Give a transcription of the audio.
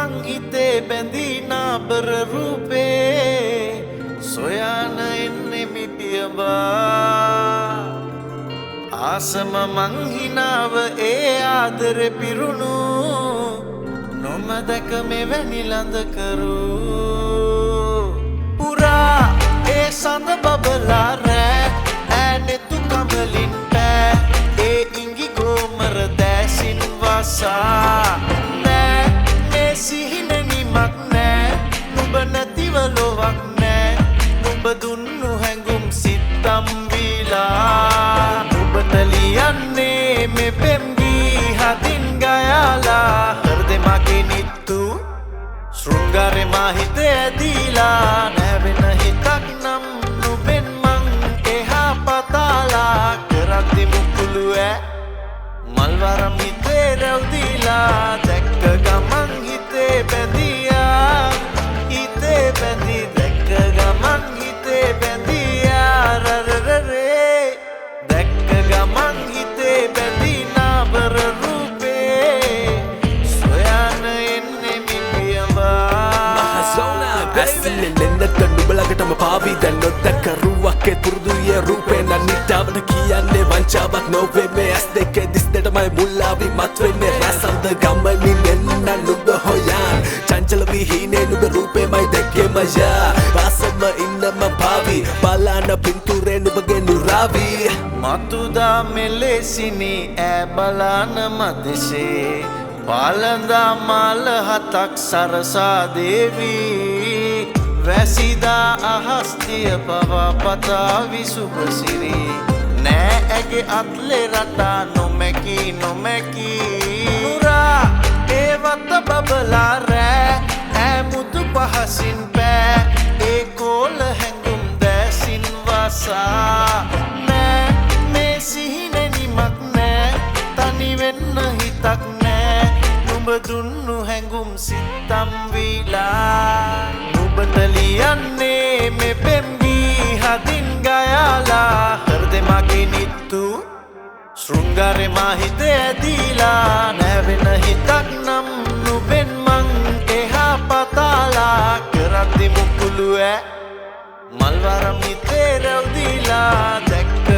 මං හිතේ බැඳී නාබර රූපේ සොයාන එන්නේ මිපියවා ආසම මං හිනාව ඒ ආදරෙ පිරුණු නොමදක මෙවැනි ළඳකරු පුරා ඒ සඳ බබලා රෑ ඈනෙතු කමලින් පෑ ඒ ඉඟි ගෝමර දැසින් වසා නෑ මේ සිහින නිමක් නෑ නුඹ නැතිව ලොවක් නෑ නුඹ දුන්නු හැඟුම් සිත්තම් වීලා නුඹට ලියන්නේ මේ පෙම්ගී හදින් ගයාලා හෘදෙ මගේ නිත්තු ශෘංගාරෙ මා හිතේ ඇදීලා නැවෙන හිතක් නම් නුඹෙන් මං එහා පතාලා කරද්දි මුකුළු ඈ මල්වරම් හිතේ රැව්දීලා දැක්ක ගමන් හිතේ බැඳියා හිතේ බැඳී දැක්ක ගමන් හිතේ බැඳියා රරරරේ දැක්ක ගමන් හිතේ බැඳී නාබර රූපේ සොයාන එන්නේ මිපියවා ඇස්සිල්ලෙන් එන්නට නුඹලකටම පාවී දැන් නොදැක්ක රුවක්කේ පුරුදුයේ රූපේ නනිටාවට කියන්නේ වංචාවක් නොවේ මේ ඇස් දෙකේ දිස් දෙටමයි මුල්ලාවී මත් වෙන්නේ රසන්ද ගමනින් එන්න නුඹ හොයන් චංචල විහීනේ නුඹ රූපේමයි දැක්කේ මයා ආසම ඉන්නම පාවී බලාන පින්තූරේ නුඹගේ නුරාවී මතුදා මෙලෙසිනි ඈ බලාන මදෙසේ පාලඳා මාල හතක් සරසා දේවී වැසිදා අහස්තිය පවා පතාවි සුභසිරි නෑ ඇගේ අත්ලේ රටා නොමැකී නුරා ඒ වත බබලා රෑ ඈ මුතු පහසින් පෑ ඒ කෝල හැඟුම් දැසින් වසා නෑ මේ සිහිනෙ නිමක් නෑ තනි වෙන්න හිතක් නෑ නුඹ දුන්නු හැඟුම් සිත්තම් වීලා නුඹට ලියන්නේ මේ පෙම්ගී හදින් ගයාලා හෘදෙ මගේ නිත්තු ශෘංගාරෙ මා හිතේ ඇදීලා නැවෙන හිතක් නම් නුඹෙන් මං එහා පතාලා කරද්දි මුකුළු ඈ මල්වරම් හිතේ රැව්දීලා දැක්ක